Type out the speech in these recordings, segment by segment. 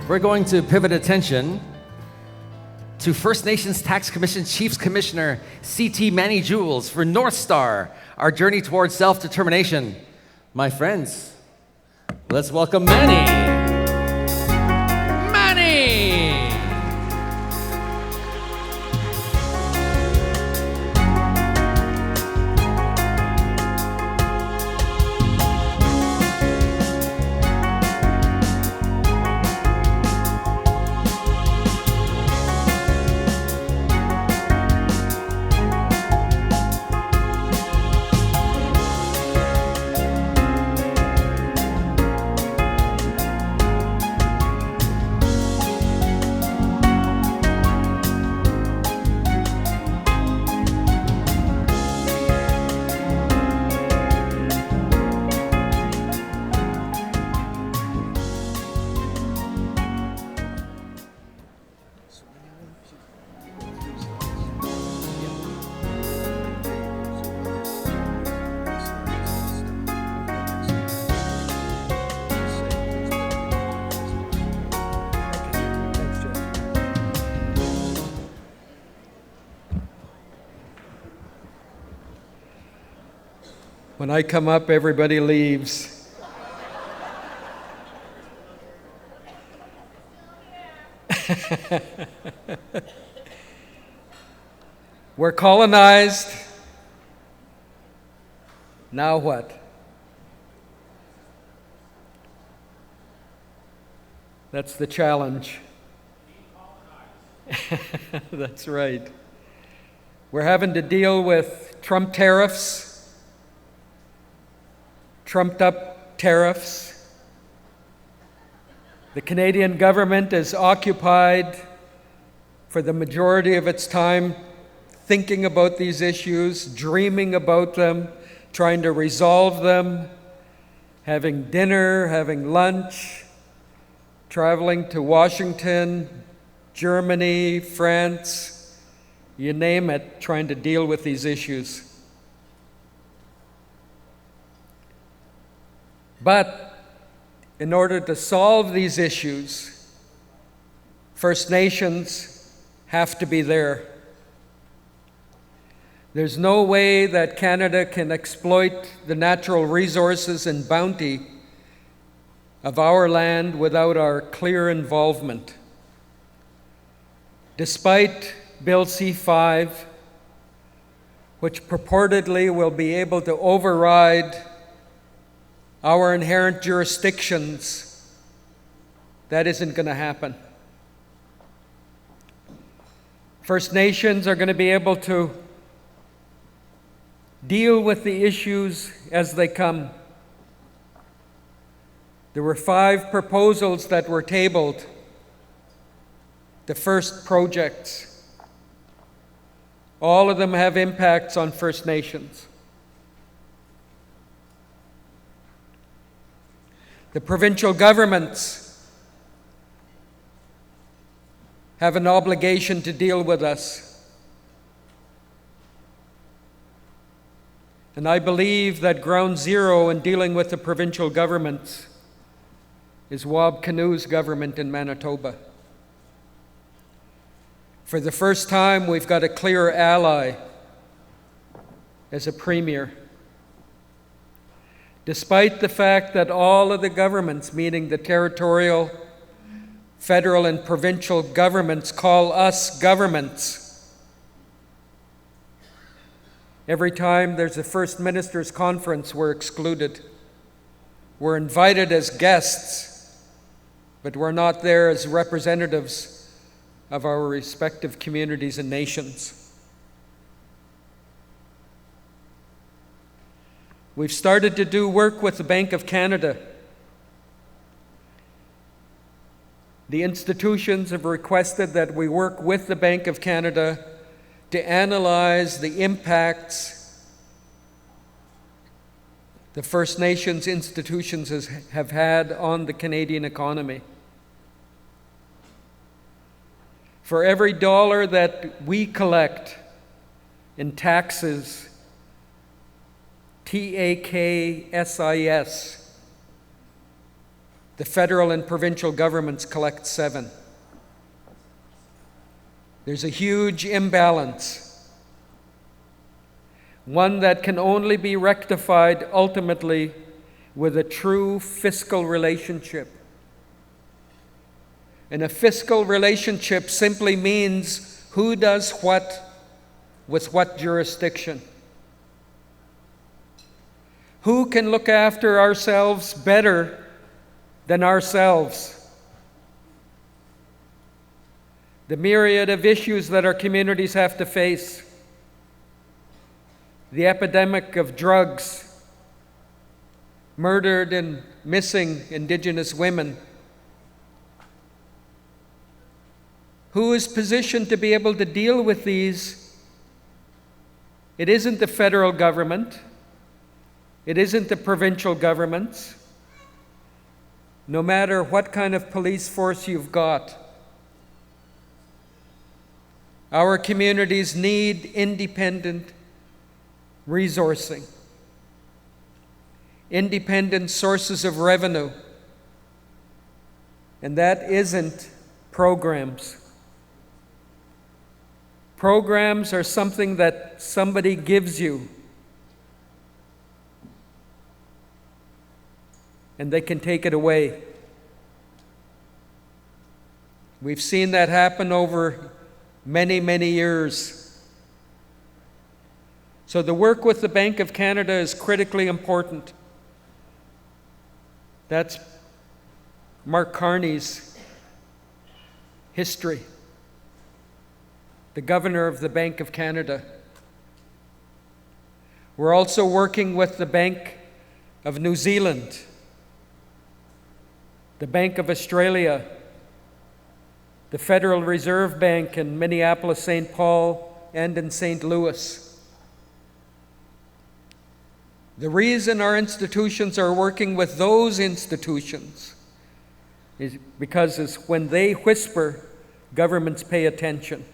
We're going to pivot attention to First Nations Tax Commission Chief Commissioner CT Manny Jules for North Star, our journey towards self-determination. My friends, let's welcome Manny. When I come up, everybody leaves. We're colonized. Now what? That's the challenge. That's right. We're having to deal with Trump tariffs. Trumped up tariffs. The Canadian government is occupied for the majority of its time thinking about these issues, dreaming about them, trying to resolve them, having dinner, having lunch, traveling to Washington, Germany, France, you name it, trying to deal with these issues. But in order to solve these issues, First Nations have to be there. There's no way that Canada can exploit the natural resources and bounty of our land without our clear involvement. Despite Bill C-5, which purportedly will be able to override our inherent jurisdictions, that isn't going to happen. First Nations are going to be able to deal with the issues as they come. There were 5 proposals that were tabled, the first projects. All of them have impacts on First Nations. The provincial governments have an obligation to deal with us. And I believe that ground zero in dealing with the provincial governments is Wab Kinew's government in Manitoba. For the first time, we've got a clear ally as a premier. Despite the fact that all of the governments, meaning the territorial, federal, and provincial governments, call us governments. Every time there's a First Minister's Conference, we're excluded. We're invited as guests, but we're not there as representatives of our respective communities and nations. We've started to do work with the Bank of Canada. The institutions have requested that we work with the Bank of Canada to analyze the impacts the First Nations institutions have had on the Canadian economy. For every dollar that we collect in taxes, TAKSIS, The federal and provincial governments collect 7. There's a huge imbalance, one that can only be rectified ultimately with a true fiscal relationship. And a fiscal relationship simply means who does what with what jurisdiction. Who can look after ourselves better than ourselves? The myriad of issues that our communities have to face, the epidemic of drugs, murdered and missing Indigenous women. Who is positioned to be able to deal with these? It isn't the federal government. It isn't the provincial governments. No matter what kind of police force you've got, our communities need independent resourcing, independent sources of revenue, and that isn't programs. Programs are something that somebody gives you, and they can take it away. We've seen that happen over many, many years. So the work with the Bank of Canada is critically important. That's Mark Carney's history, the governor of the Bank of Canada. We're also working with the Bank of New Zealand, the Bank of Australia, the Federal Reserve Bank in Minneapolis, St. Paul, and in St. Louis. The reason our institutions are working with those institutions is because when they whisper, governments pay attention.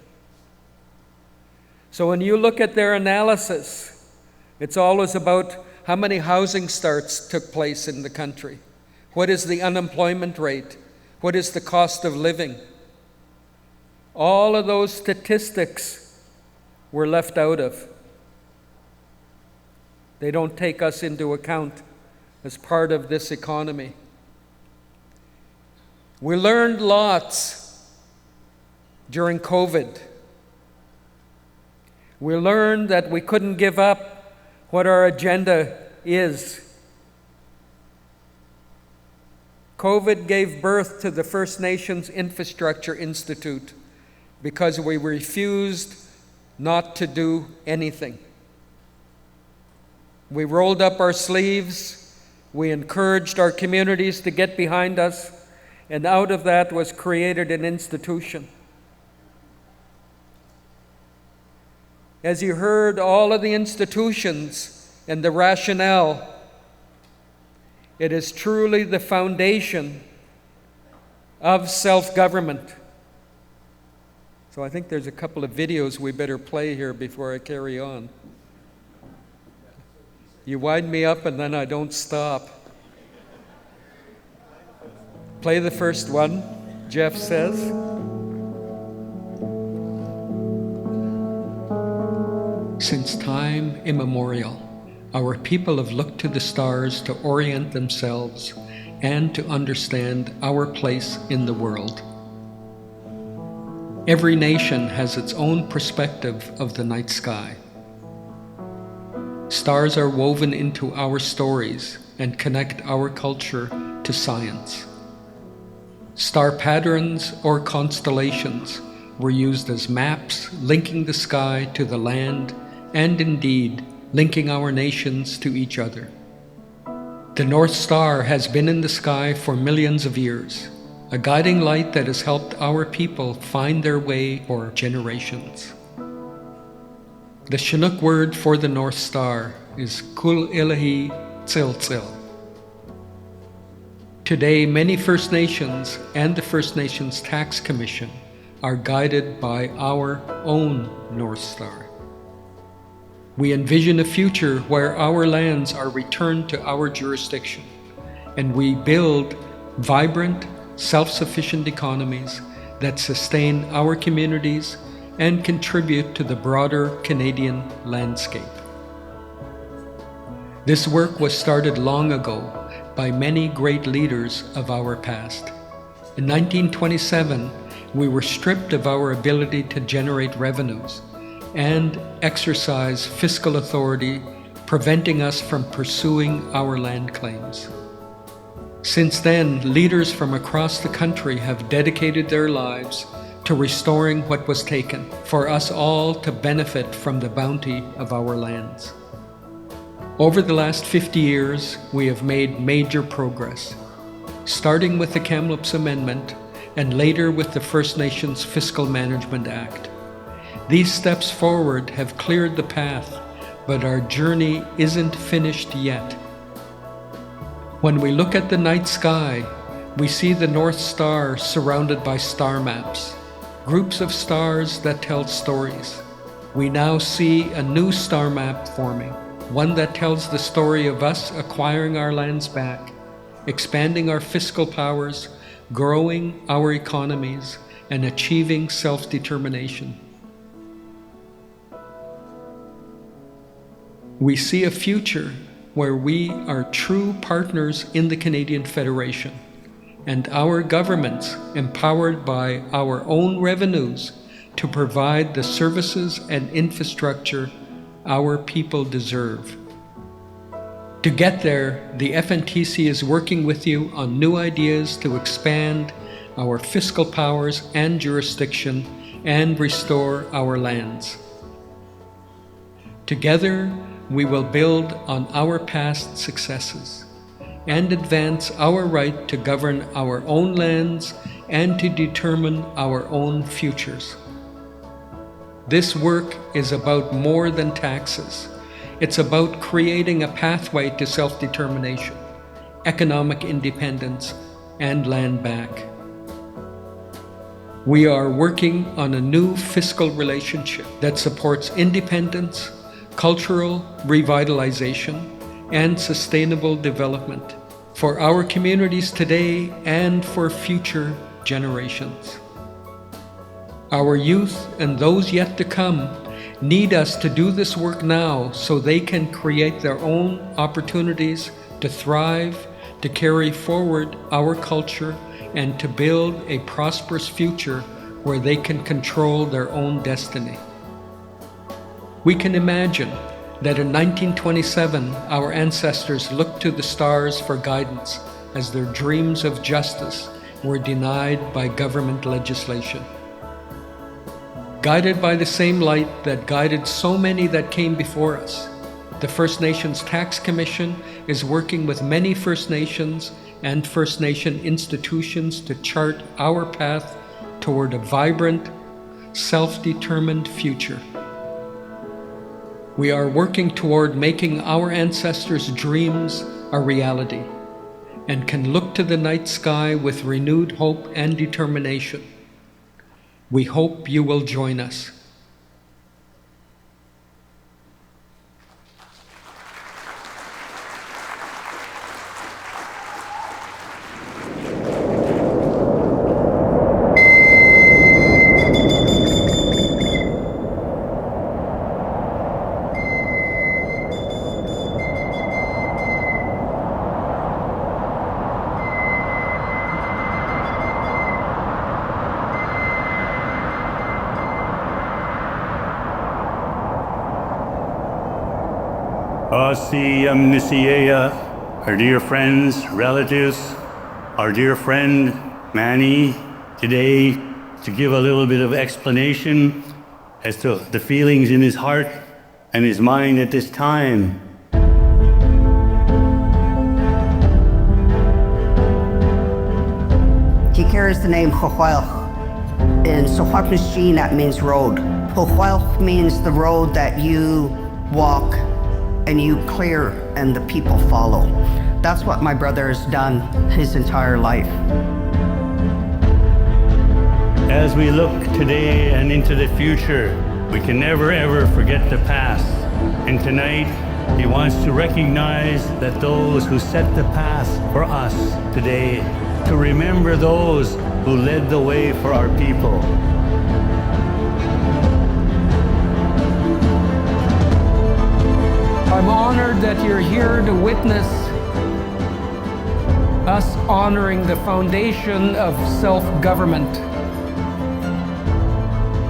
So when you look at their analysis, it's always about how many housing starts took place in the country. What is the unemployment rate? What is the cost of living? All of those statistics were left out of. They don't take us into account as part of this economy. We learned lots during COVID. We learned that we couldn't give up what our agenda is. COVID gave birth to the First Nations Infrastructure Institute because we refused not to do anything. We rolled up our sleeves, we encouraged our communities to get behind us, and out of that was created an institution. As you heard all of the institutions and the rationale, it is truly the foundation of self-government. So I think there's a couple of videos we better play here before I carry on. You wind me up and then I don't stop. Play the first one, Jeff says. Since time immemorial, our people have looked to the stars to orient themselves and to understand our place in the world. Every nation has its own perspective of the night sky. Stars are woven into our stories and connect our culture to science. Star patterns or constellations were used as maps linking the sky to the land and indeed linking our nations to each other. The North Star has been in the sky for millions of years, a guiding light that has helped our people find their way for generations. The Chinook word for the North Star is Kul Ilahi Tsil Tsil. Today, many First Nations and the First Nations Tax Commission are guided by our own North Star. We envision a future where our lands are returned to our jurisdiction, and we build vibrant, self-sufficient economies that sustain our communities and contribute to the broader Canadian landscape. This work was started long ago by many great leaders of our past. In 1927, we were stripped of our ability to generate revenues and exercise fiscal authority, preventing us from pursuing our land claims. Since then, leaders from across the country have dedicated their lives to restoring what was taken, for us all to benefit from the bounty of our lands. Over the last 50 years, we have made major progress, starting with the Kamloops Amendment and later with the First Nations Fiscal Management Act. These steps forward have cleared the path, but our journey isn't finished yet. When we look at the night sky, we see the North Star surrounded by star maps, groups of stars that tell stories. We now see a new star map forming, one that tells the story of us acquiring our lands back, expanding our fiscal powers, growing our economies, and achieving self-determination. We see a future where we are true partners in the Canadian Federation, and our governments empowered by our own revenues to provide the services and infrastructure our people deserve. To get there, the FNTC is working with you on new ideas to expand our fiscal powers and jurisdiction and restore our lands. Together, we will build on our past successes and advance our right to govern our own lands and to determine our own futures. This work is about more than taxes. It's about creating a pathway to self-determination, economic independence, and land back. We are working on a new fiscal relationship that supports independence, cultural revitalization, and sustainable development for our communities today and for future generations. Our youth and those yet to come need us to do this work now so they can create their own opportunities to thrive, to carry forward our culture, and to build a prosperous future where they can control their own destiny. We can imagine that in 1927, our ancestors looked to the stars for guidance as their dreams of justice were denied by government legislation. Guided by the same light that guided so many that came before us, the First Nations Tax Commission is working with many First Nations and First Nation institutions to chart our path toward a vibrant, self-determined future. We are working toward making our ancestors' dreams a reality and can look to the night sky with renewed hope and determination. We hope you will join us. Mississaugas, our dear friends, relatives, our dear friend Manny, today to give a little bit of explanation as to the feelings in his heart and his mind at this time. He carries the name Hohuelch. In Sohuapnisheen, that means road. Hohuelch means the road that you walk and you clear and the people follow. That's what my brother has done his entire life. As we look today and into the future, we can never ever forget the past. And tonight, he wants to recognize that those who set the path for us today to remember those who led the way for our people. I'm honored that you're here to witness us honoring the foundation of self-government.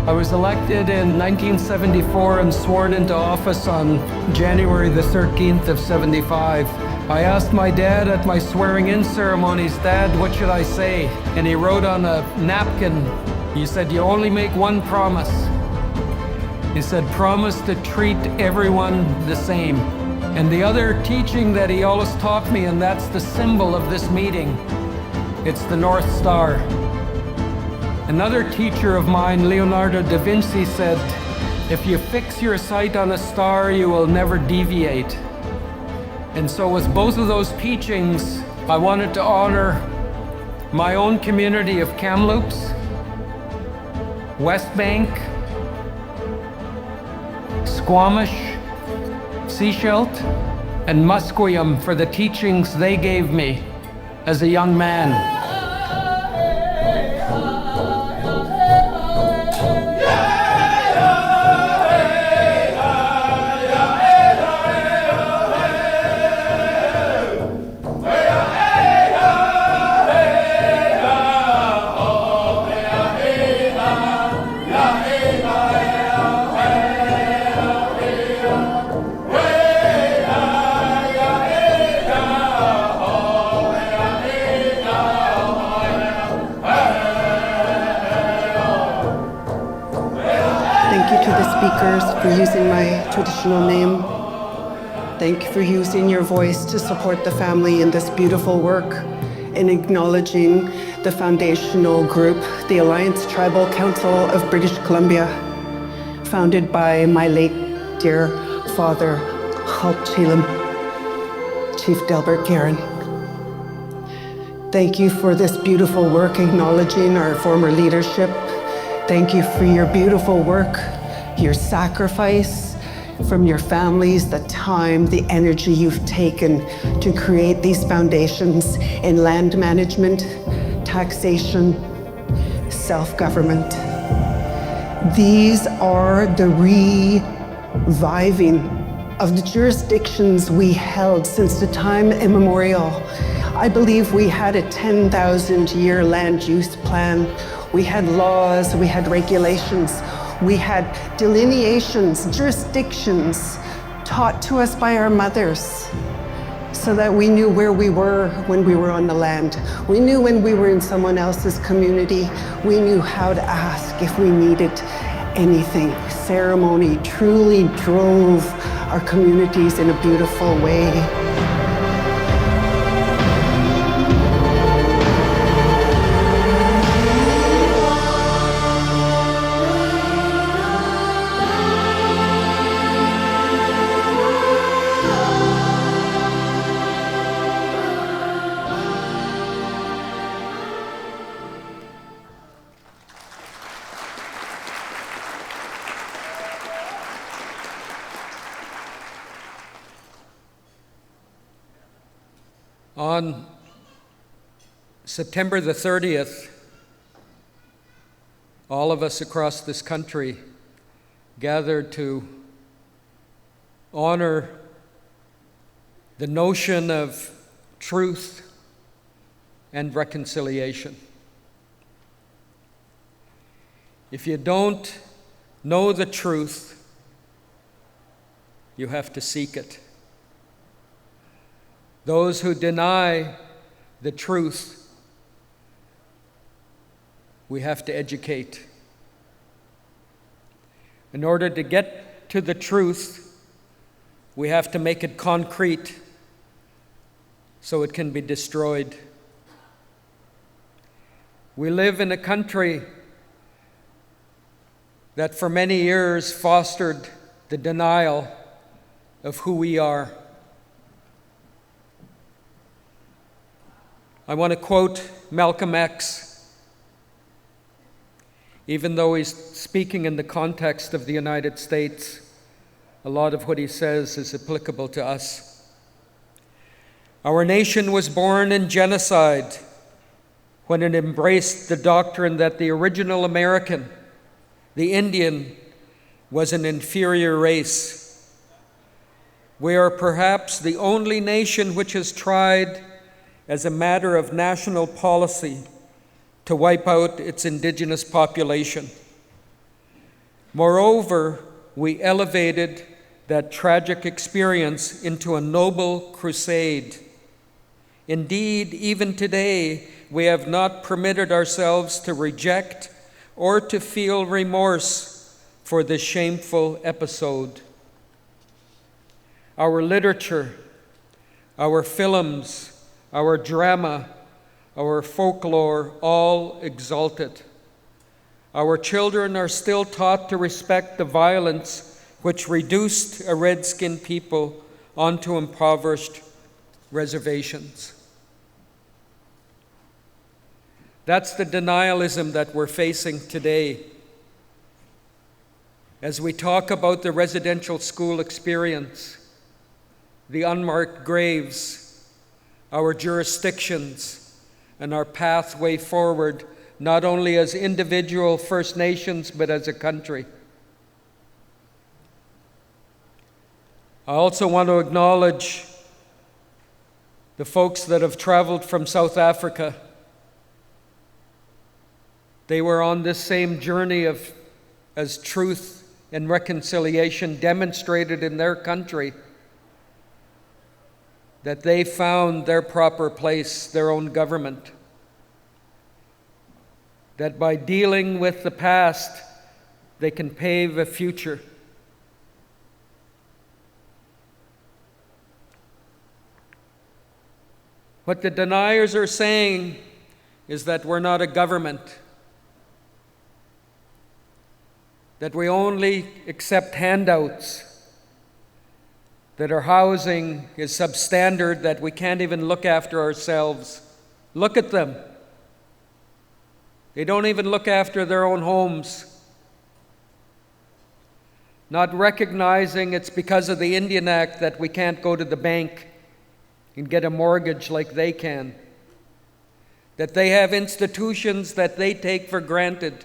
I was elected in 1974 and sworn into office on January the 13th of 75. I asked my dad at my swearing-in ceremonies, "Dad, what should I say?" And he wrote on a napkin, he said, "You only make one promise." He said, "Promise to treat everyone the same." And the other teaching that he always taught me, and that's the symbol of this meeting, it's the North Star. Another teacher of mine, Leonardo da Vinci, said, "If you fix your sight on a star, you will never deviate." And so with both of those teachings, I wanted to honor my own community of Kamloops, West Bank, Squamish, Sechelt, and Musqueam for the teachings they gave me as a young man. For using my traditional name. Thank you for using your voice to support the family in this beautiful work in acknowledging the foundational group, the Alliance Tribal Council of British Columbia, founded by my late dear father, Halt Chelam, Chief Delbert Guerin. Thank you for this beautiful work acknowledging our former leadership. Thank you for your beautiful work, your sacrifice from your families, the time, the energy you've taken to create these foundations in land management, taxation, self-government. These are the reviving of the jurisdictions we held since the time immemorial. I believe we had a 10,000-year land use plan. We had laws, we had regulations. We had delineations, jurisdictions taught to us by our mothers so that we knew where we were when we were on the land. We knew when we were in someone else's community. We knew how to ask if we needed anything. Ceremony truly drove our communities in a beautiful way. On September the 30th, all of us across this country gathered to honor the notion of truth and reconciliation. If you don't know the truth, you have to seek it. Those who deny the truth, we have to educate. In order to get to the truth, we have to make it concrete so it can be destroyed. We live in a country that for many years fostered the denial of who we are. I want to quote Malcolm X, even though he's speaking in the context of the United States. A lot of what he says is applicable to us. Our nation was born in genocide, when it embraced the doctrine that the original American, the Indian, was an inferior race. We are perhaps the only nation which has tried, as a matter of national policy, to wipe out its indigenous population. Moreover, we elevated that tragic experience into a noble crusade. Indeed, even today, we have not permitted ourselves to reject or to feel remorse for this shameful episode. Our literature, our films, our drama, our folklore all exalt it. Our children are still taught to respect the violence which reduced a red-skinned people onto impoverished reservations. That's the denialism that we're facing today. As we talk about the residential school experience, the unmarked graves, our jurisdictions, and our pathway forward, not only as individual First Nations, but as a country. I also want to acknowledge the folks that have traveled from South Africa. They were on this same journey as truth and reconciliation demonstrated in their country, that they found their proper place, their own government. That by dealing with the past, they can pave a future. What the deniers are saying is that we're not a government, that we only accept handouts, that our housing is substandard, that we can't even look after ourselves. Look at them. They don't even look after their own homes. Not recognizing it's because of the Indian Act that we can't go to the bank and get a mortgage like they can. That they have institutions that they take for granted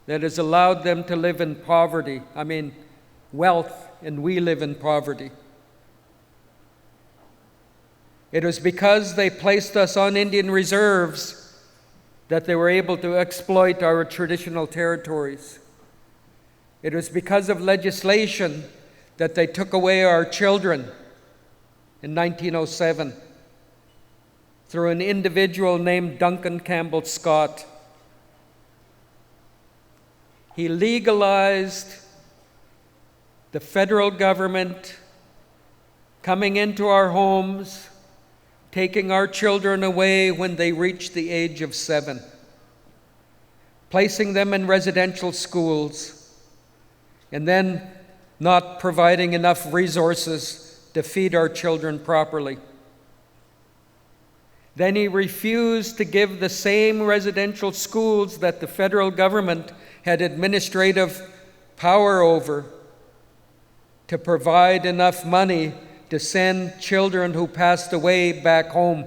that has allowed them to live in poverty. Wealth, and we live in poverty. It was because they placed us on Indian reserves that they were able to exploit our traditional territories. It was because of legislation that they took away our children in 1907 through an individual named Duncan Campbell Scott. He legalized the federal government coming into our homes, taking our children away when they reached the age of 7, placing them in residential schools, and then not providing enough resources to feed our children properly. Then he refused to give the same residential schools that the federal government had administrative power over to provide enough money to send children who passed away back home.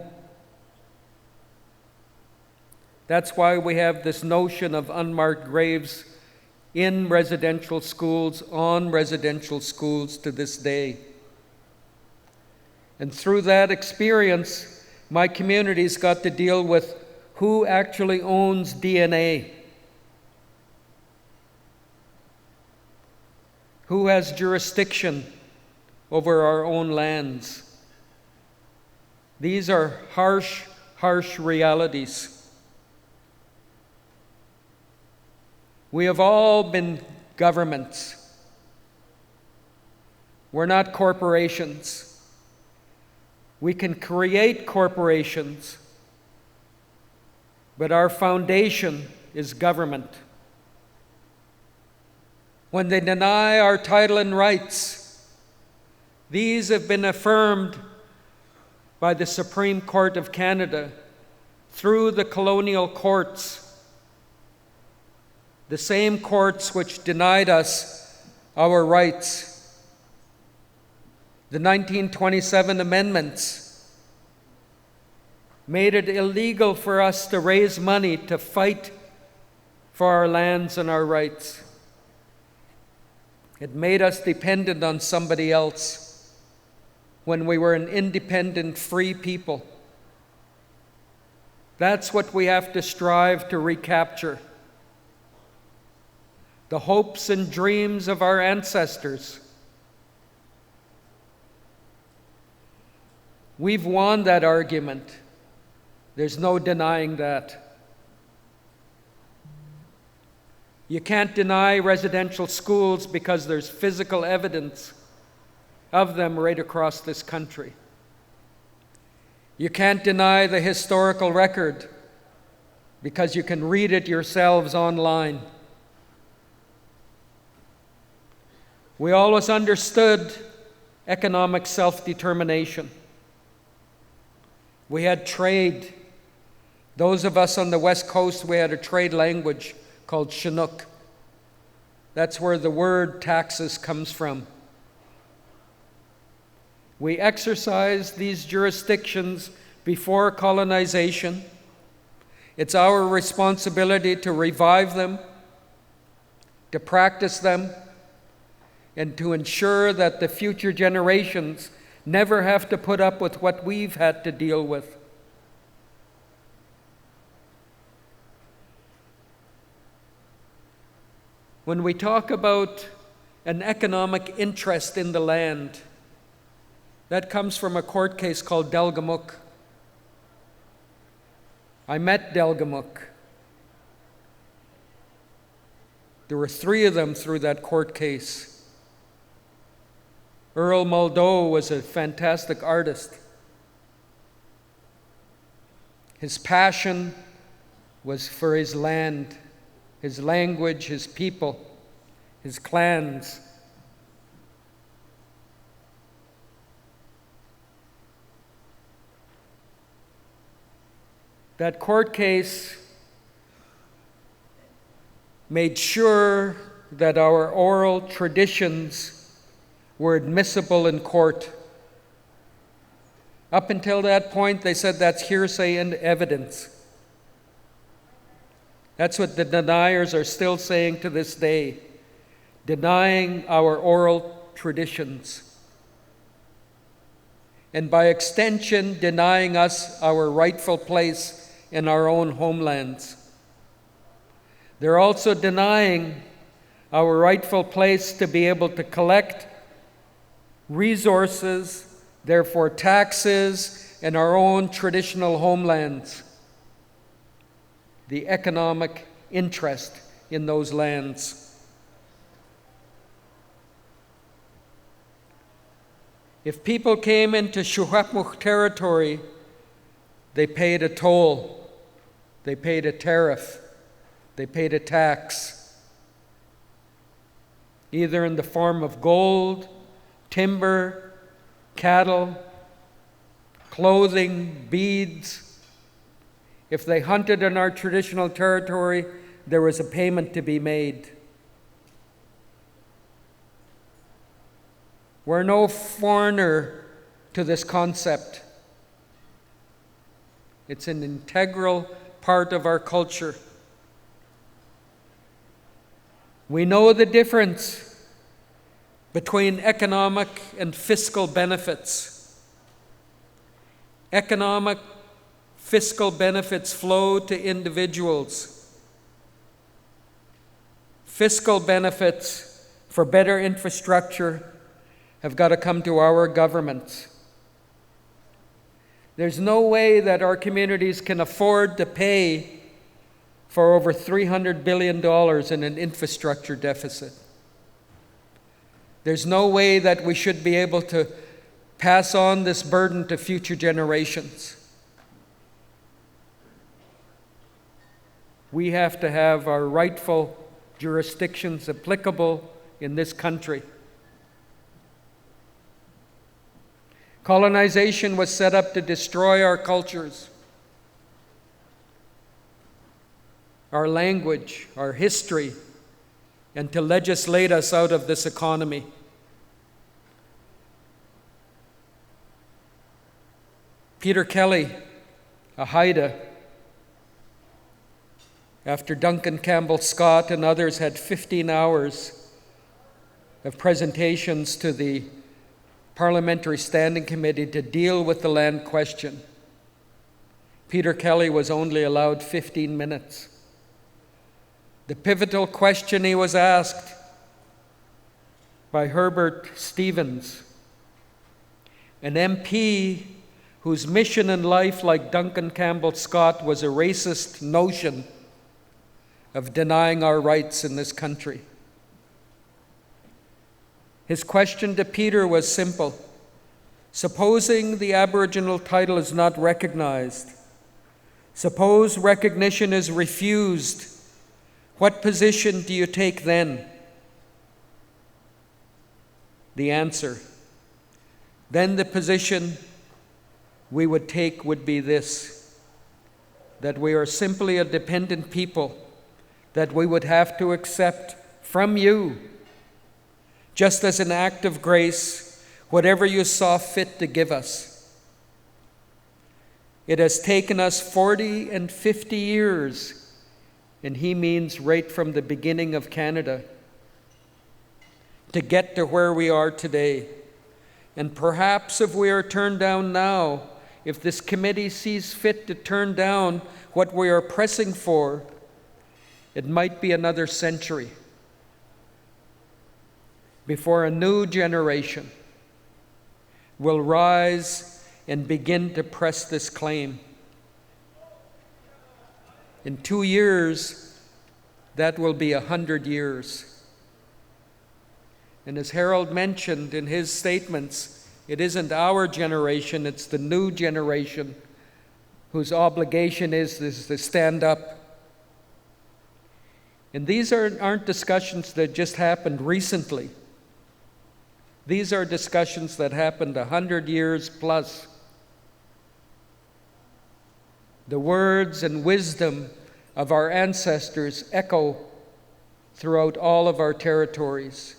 That's why we have this notion of unmarked graves in residential schools, on residential schools to this day. And through that experience, my community's got to deal with who actually owns DNA. Who has jurisdiction over our own lands? These are harsh, harsh realities. We have all been governments. We're not corporations. We can create corporations, but our foundation is government. When they deny our title and rights, these have been affirmed by the Supreme Court of Canada through the colonial courts, the same courts which denied us our rights. The 1927 amendments made it illegal for us to raise money to fight for our lands and our rights. It made us dependent on somebody else when we were an independent, free people. That's what we have to strive to recapture. The hopes and dreams of our ancestors. We've won that argument. There's no denying that. You can't deny residential schools because there's physical evidence of them right across this country. You can't deny the historical record because you can read it yourselves online. We always understood economic self-determination. We had trade. Those of us on the West Coast, we had a trade language called Chinook. That's where the word taxes comes from. We exercised these jurisdictions before colonization. It's our responsibility to revive them, to practice them, and to ensure that the future generations never have to put up with what we've had to deal with. When we talk about an economic interest in the land, that comes from a court case called Delgamuukw. I met Delgamuukw. There were 3 of them through that court case. Earl Muldoe was a fantastic artist. His passion was for his land, his language, his people, his clans. That court case made sure that our oral traditions were admissible in court. Up until that point, they said that's hearsay and evidence. That's what the deniers are still saying to this day, denying our oral traditions. And by extension, denying us our rightful place in our own homelands. They're also denying our rightful place to be able to collect resources, therefore taxes, in our own traditional homelands. The economic interest in those lands. If people came into Secwepemc territory, they paid a toll, they paid a tariff, they paid a tax, either in the form of gold, timber, cattle, clothing, beads. If they hunted in our traditional territory, there was a payment to be made. We're no foreigner to this concept. It's an integral part of our culture. We know the difference between economic and fiscal benefits. Economic, fiscal benefits flow to individuals. Fiscal benefits for better infrastructure have got to come to our governments. There's no way that our communities can afford to pay for over $300 billion in an infrastructure deficit. There's no way that we should be able to pass on this burden to future generations. We have to have our rightful jurisdictions applicable in this country. Colonization was set up to destroy our cultures, our language, our history, and to legislate us out of this economy. Peter Kelly, a Haida, after Duncan Campbell Scott and others had 15 hours of presentations to the Parliamentary Standing Committee to deal with the land question, Peter Kelly was only allowed 15 minutes. The pivotal question he was asked by Herbert Stevens, an MP whose mission in life, like Duncan Campbell Scott, was a racist notion of denying our rights in this country. His question to Peter was simple. Supposing the Aboriginal title is not recognized, suppose recognition is refused, what position do you take then? The answer, then the position we would take would be this, that we are simply a dependent people, that we would have to accept from you, just as an act of grace, whatever you saw fit to give us. It has taken us 40 and 50 years, and he means right from the beginning of Canada, to get to where we are today. And perhaps if we are turned down now, if this committee sees fit to turn down what we are pressing for, it might be another century before a new generation will rise and begin to press this claim. In 2 years, that will be 100 years. And as Harold mentioned in his statements, it isn't our generation, it's the new generation whose obligation is to stand up. And these aren't discussions that just happened recently. These are discussions that happened 100 years plus. The words and wisdom of our ancestors echo throughout all of our territories.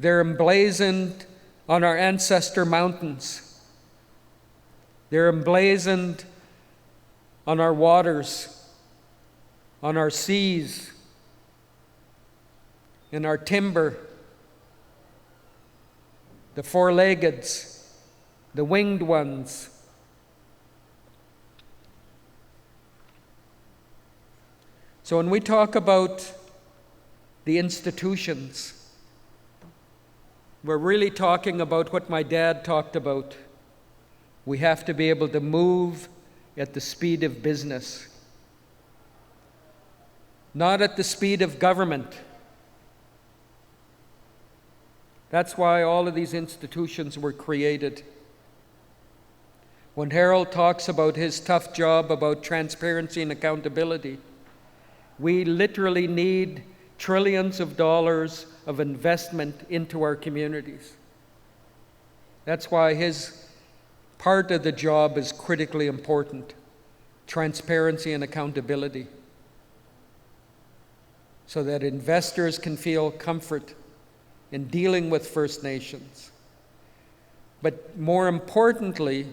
They're emblazoned on our ancestor mountains. They're emblazoned on our waters, on our seas, in our timber, the four-leggeds, the winged ones. So when we talk about the institutions, we're really talking about what my dad talked about. We have to be able to move at the speed of business, not at the speed of government. That's why all of these institutions were created. When Harold talks about his tough job about transparency and accountability, we literally need trillions of dollars of investment into our communities. That's why his part of the job is critically important, transparency and accountability, so that investors can feel comfort in dealing with First Nations. But more importantly,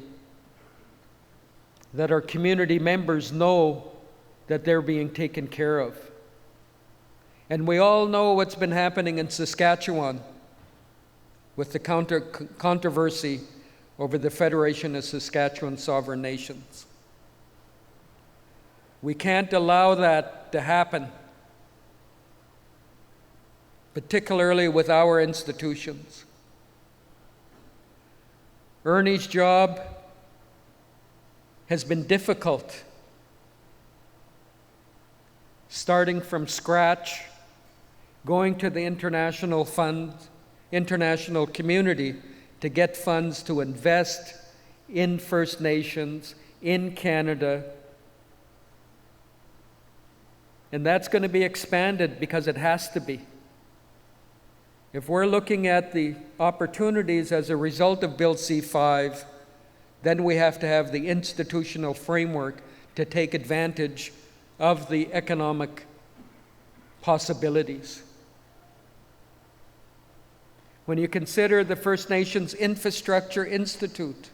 that our community members know that they're being taken care of. And we all know what's been happening in Saskatchewan with the controversy over the Federation of Saskatchewan Sovereign Nations. We can't allow that to happen, particularly with our institutions. Ernie's job has been difficult, starting from scratch, going to the international community to get funds to invest in First Nations, in Canada. And that's going to be expanded because it has to be. If we're looking at the opportunities as a result of Bill C-5, then we have to have the institutional framework to take advantage of the economic possibilities. When you consider the First Nations Infrastructure Institute,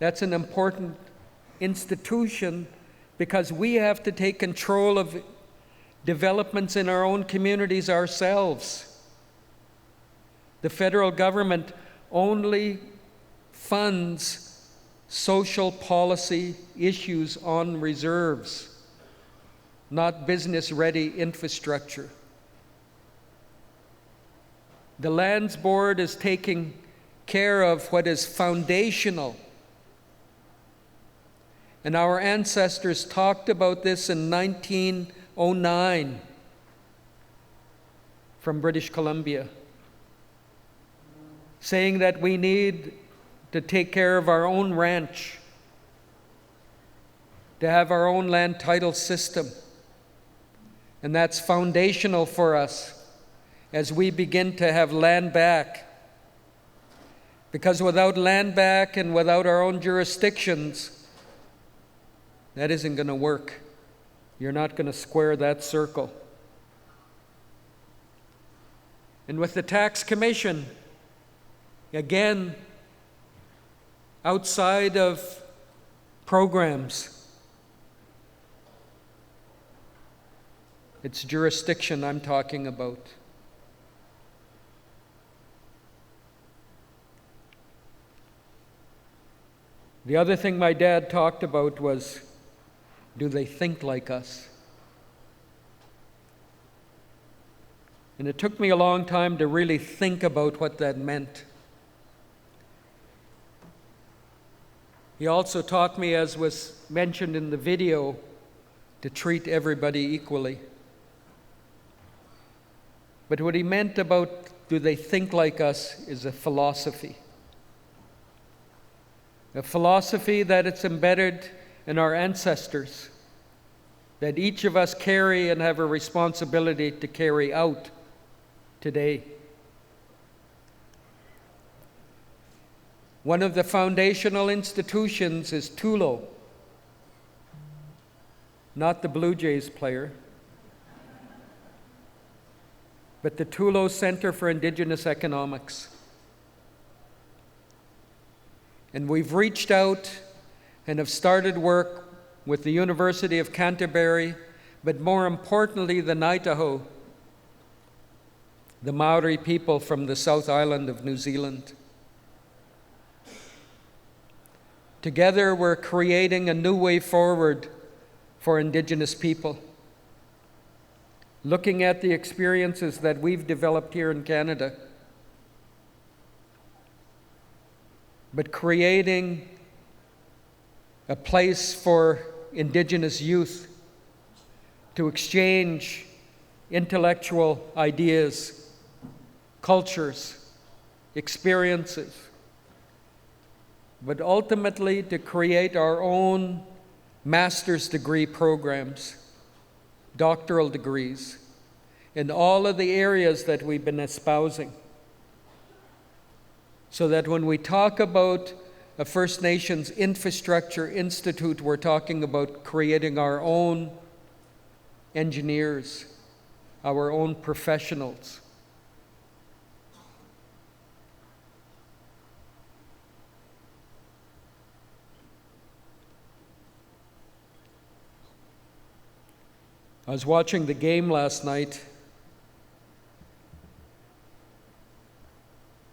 That's an important institution because we have to take control of developments in our own communities ourselves. The federal government only funds social policy issues on reserves, not business-ready infrastructure. The Lands Board is taking care of what is foundational. And our ancestors talked about this in 1909 from British Columbia, saying that we need to take care of our own ranch, to have our own land title system. And that's foundational for us as we begin to have land back. Because without land back and without our own jurisdictions, that isn't going to work. You're not going to square that circle. And with the Tax Commission, again, outside of programs, it's jurisdiction I'm talking about. The other thing my dad talked about was, do they think like us? And it took me a long time to really think about what that meant. He also taught me, as was mentioned in the video, to treat everybody equally. But what he meant about do they think like us is a philosophy. A philosophy that it's embedded in our ancestors, that each of us carry and have a responsibility to carry out today. One of the foundational institutions is TULO, not the Blue Jays player, but the TULO Center for Indigenous Economics. And we've reached out and have started work with the University of Canterbury, but more importantly, the Naitaho, the Maori people from the South Island of New Zealand. Together, we're creating a new way forward for Indigenous people, looking at the experiences that we've developed here in Canada, but creating a place for Indigenous youth to exchange intellectual ideas, cultures, experiences, but ultimately to create our own master's degree programs, doctoral degrees, in all of the areas that we've been espousing. So that when we talk about a First Nations Infrastructure Institute, we're talking about creating our own engineers, our own professionals. I was watching the game last night.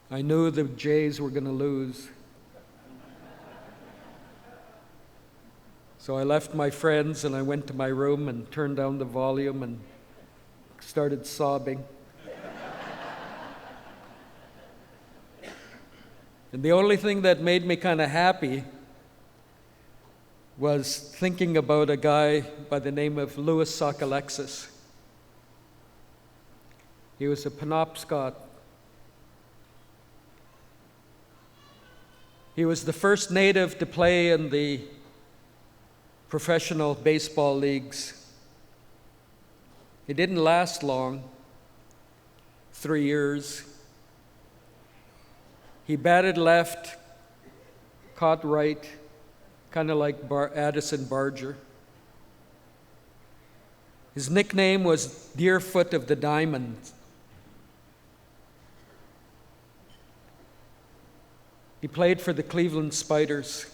I knew the Jays were going to lose. So I left my friends and I went to my room and turned down the volume and started sobbing. And the only thing that made me kind of happy was thinking about a guy by the name of Louis Sokolexis. He was a Penobscot. He was the first native to play in the professional baseball leagues. It didn't last long, 3 years. He batted left, caught right, kind of like Addison Barger. His nickname was Deerfoot of the Diamond. He played for the Cleveland Spiders.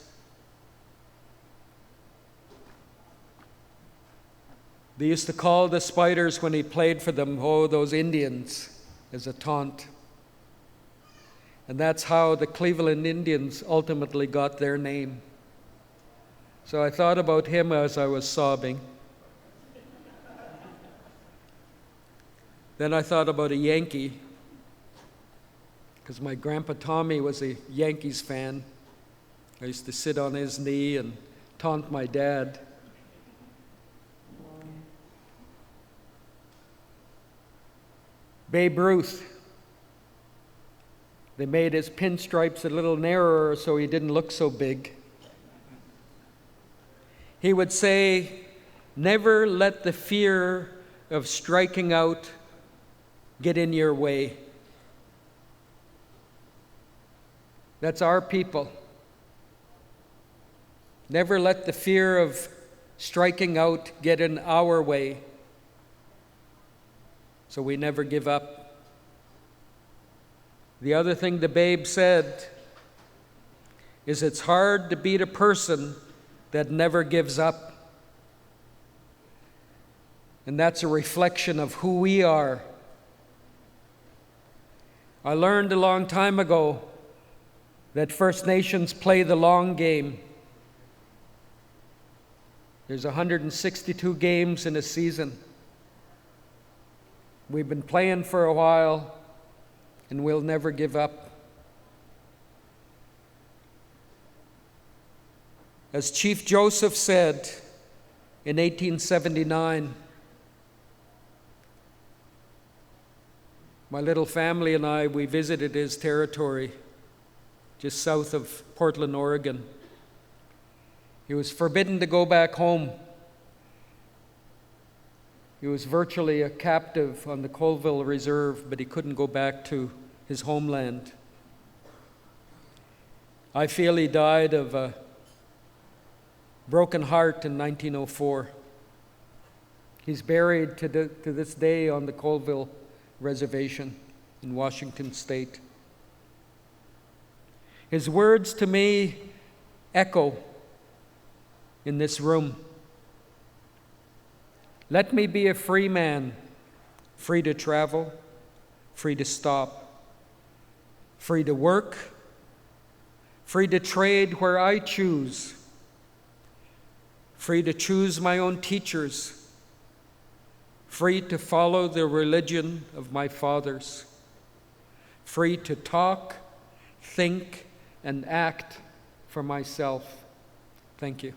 They used to call the Spiders when he played for them, "Oh, those Indians," as a taunt. And that's how the Cleveland Indians ultimately got their name. So I thought about him as I was sobbing. Then I thought about a Yankee, because my grandpa Tommy was a Yankees fan. I used to sit on his knee and taunt my dad. Babe Ruth. They made his pinstripes a little narrower so he didn't look so big. He would say, "Never let the fear of striking out get in your way." That's our people. Never let the fear of striking out get in our way, so we never give up. The other thing the babe said is it's hard to beat a person that never gives up. And that's a reflection of who we are. I learned a long time ago that First Nations play the long game. There's 162 games in a season. We've been playing for a while, and we'll never give up. As Chief Joseph said in 1879, my little family and I, we visited his territory just south of Portland, Oregon. He was forbidden to go back home. He was virtually a captive on the Colville Reserve, but he couldn't go back to his homeland. I feel he died of a broken heart in 1904. He's buried to this day on the Colville Reservation in Washington State. His words to me echo in this room. Let me be a free man, free to travel, free to stop, free to work, free to trade where I choose, free to choose my own teachers, free to follow the religion of my fathers, free to talk, think, and act for myself. Thank you.